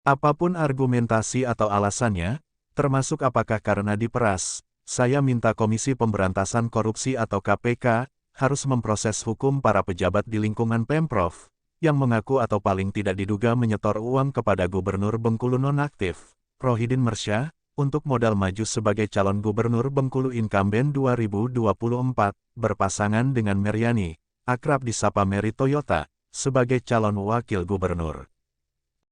Apapun argumentasi atau alasannya, termasuk apakah karena diperas, saya minta Komisi Pemberantasan Korupsi atau KPK, harus memproses hukum para pejabat di lingkungan Pemprov, yang mengaku atau paling tidak diduga menyetor uang kepada Gubernur Bengkulu nonaktif, Rohidin Mersyah, untuk modal maju sebagai calon Gubernur Bengkulu incumbent 2024, berpasangan dengan Meriani, akrab disapa Mary Toyota, sebagai calon wakil gubernur.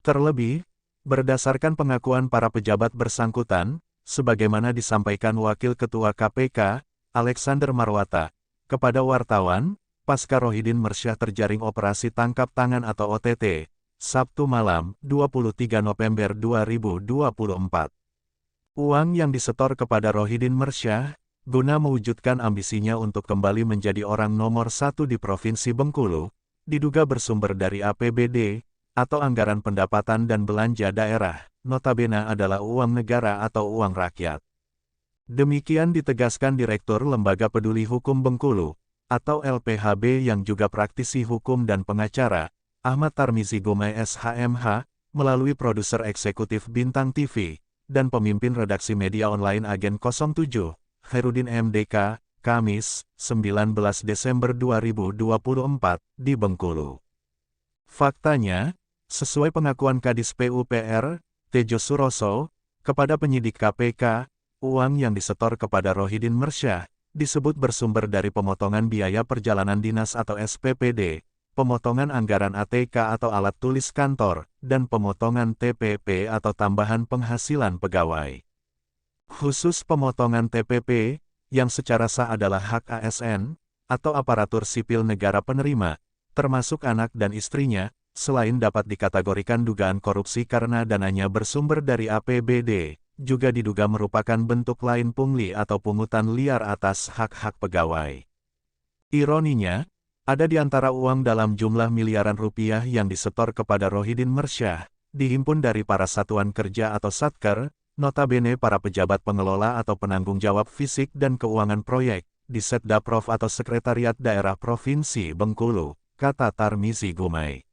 Terlebih, berdasarkan pengakuan para pejabat bersangkutan, sebagaimana disampaikan Wakil Ketua KPK, Alexander Marwata, kepada wartawan, pasca Rohidin Mersyah terjaring operasi tangkap tangan atau OTT, Sabtu malam, 23 November 2024. Uang yang disetor kepada Rohidin Mersyah, guna mewujudkan ambisinya untuk kembali menjadi orang nomor satu di Provinsi Bengkulu, diduga bersumber dari APBD, atau anggaran pendapatan dan belanja daerah, notabene adalah uang negara atau uang rakyat. Demikian ditegaskan Direktur Lembaga Peduli Hukum Bengkulu, atau LPHB yang juga praktisi hukum dan pengacara, Ahmad Tarmizi Gumai SHMH, melalui produser eksekutif Bintang TV, dan pemimpin redaksi media online Agen 07, Khairudin MDK, Kamis, 19 Desember 2024, di Bengkulu. Faktanya, sesuai pengakuan Kadis PUPR, Tejo Suroso, kepada penyidik KPK, uang yang disetor kepada Rohidin Mersyah, disebut bersumber dari pemotongan biaya perjalanan dinas atau SPPD, pemotongan anggaran ATK atau alat tulis kantor, dan pemotongan TPP atau tambahan penghasilan pegawai. Khusus pemotongan TPP, yang secara sah adalah hak ASN, atau aparatur sipil negara penerima, termasuk anak dan istrinya, selain dapat dikategorikan dugaan korupsi karena dananya bersumber dari APBD, juga diduga merupakan bentuk lain pungli atau pungutan liar atas hak-hak pegawai. Ironinya, ada di antara uang dalam jumlah miliaran rupiah yang disetor kepada Rohidin Mersyah, dihimpun dari para satuan kerja atau satker, notabene para pejabat pengelola atau penanggung jawab fisik dan keuangan proyek, di Setdaprov atau Sekretariat Daerah Provinsi Bengkulu, kata Tarmizi Gumai.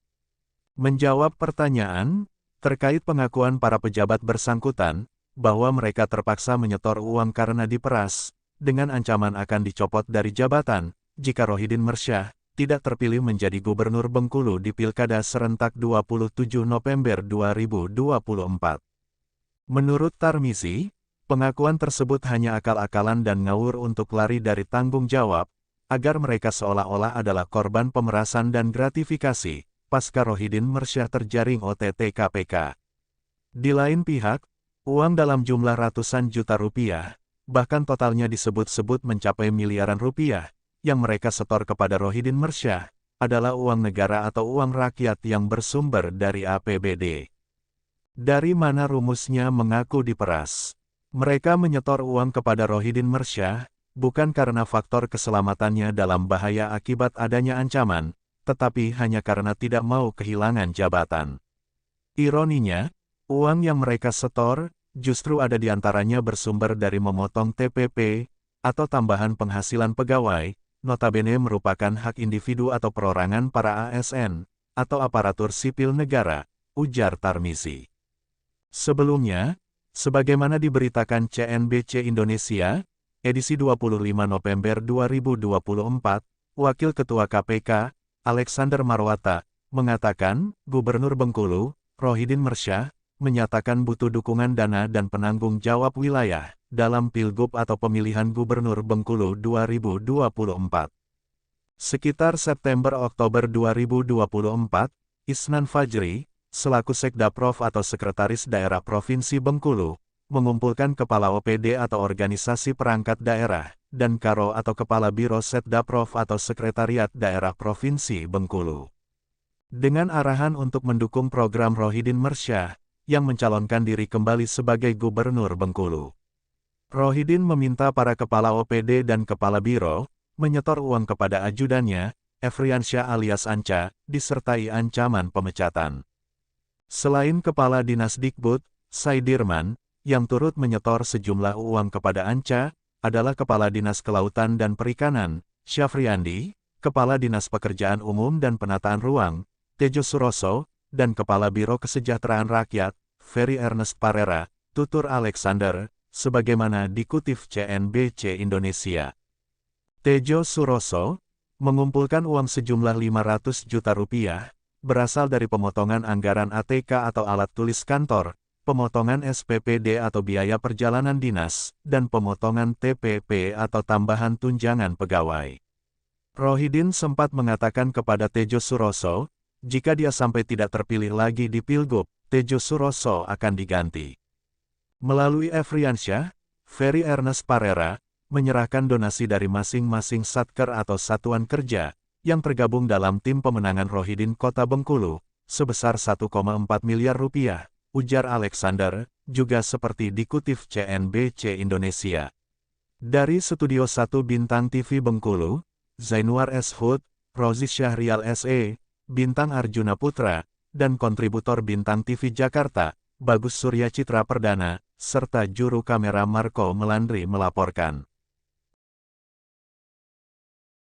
Menjawab pertanyaan, terkait pengakuan para pejabat bersangkutan, bahwa mereka terpaksa menyetor uang karena diperas, dengan ancaman akan dicopot dari jabatan, jika Rohidin Mersyah tidak terpilih menjadi Gubernur Bengkulu di Pilkada serentak 27 November 2024. Menurut Tarmizi, pengakuan tersebut hanya akal-akalan dan ngawur untuk lari dari tanggung jawab, agar mereka seolah-olah adalah korban pemerasan dan gratifikasi, pasca Rohidin Mersyah terjaring OTT KPK. Di lain pihak, uang dalam jumlah ratusan juta rupiah, bahkan totalnya disebut-sebut mencapai miliaran rupiah, yang mereka setor kepada Rohidin Mersyah, adalah uang negara atau uang rakyat yang bersumber dari APBD. Dari mana rumusnya mengaku diperas? Mereka menyetor uang kepada Rohidin Mersyah, bukan karena faktor keselamatannya dalam bahaya akibat adanya ancaman, tetapi hanya karena tidak mau kehilangan jabatan. Ironinya, uang yang mereka setor, justru ada di antaranya bersumber dari memotong TPP, atau tambahan penghasilan pegawai, notabene merupakan hak individu atau perorangan para ASN, atau aparatur sipil negara, ujar Tarmizi. Sebelumnya, sebagaimana diberitakan CNBC Indonesia, edisi 25 November 2024, Wakil Ketua KPK, Alexander Marwata, mengatakan, Gubernur Bengkulu, Rohidin Mersyah, menyatakan butuh dukungan dana dan penanggung jawab wilayah, dalam Pilgub atau Pemilihan Gubernur Bengkulu 2024. Sekitar September-Oktober 2024, Isnan Fajri, selaku Sekdaprov atau Sekretaris Daerah Provinsi Bengkulu, mengumpulkan Kepala OPD atau Organisasi Perangkat Daerah, dan Karo atau Kepala Biro Setdaprov atau Sekretariat Daerah Provinsi Bengkulu. Dengan arahan untuk mendukung program Rohidin Mersyah, yang mencalonkan diri kembali sebagai Gubernur Bengkulu. Rohidin meminta para Kepala OPD dan Kepala Biro, menyetor uang kepada ajudannya, Efriansyah alias Anca, disertai ancaman pemecatan. Selain Kepala Dinas Dikbud, Saidirman, yang turut menyetor sejumlah uang kepada Anca, adalah Kepala Dinas Kelautan dan Perikanan, Syafriandi, Kepala Dinas Pekerjaan Umum dan Penataan Ruang, Tejo Suroso, dan Kepala Biro Kesejahteraan Rakyat, Ferry Ernest Parera, tutur Alexander, sebagaimana dikutip CNBC Indonesia. Tejo Suroso, mengumpulkan uang sejumlah 500 juta rupiah, berasal dari pemotongan anggaran ATK atau alat tulis kantor, pemotongan SPPD atau biaya perjalanan dinas, dan pemotongan TPP atau tambahan tunjangan pegawai. Rohidin sempat mengatakan kepada Tejo Suroso, jika dia sampai tidak terpilih lagi di Pilgub, Tejo Suroso akan diganti. Melalui Efriansyah, Ferry Ernest Parera, menyerahkan donasi dari masing-masing satker atau satuan kerja, yang tergabung dalam tim pemenangan Rohidin Kota Bengkulu, sebesar 1,4 miliar rupiah, ujar Alexander, juga seperti dikutip CNBC Indonesia. Dari Studio 1 Bintang TV Bengkulu, Zainuar S. Hud, Rozi Syahrial S.E., Bintang Arjuna Putra, dan kontributor Bintang TV Jakarta, Bagus Surya Citra Perdana, serta juru kamera Marco Melandri melaporkan.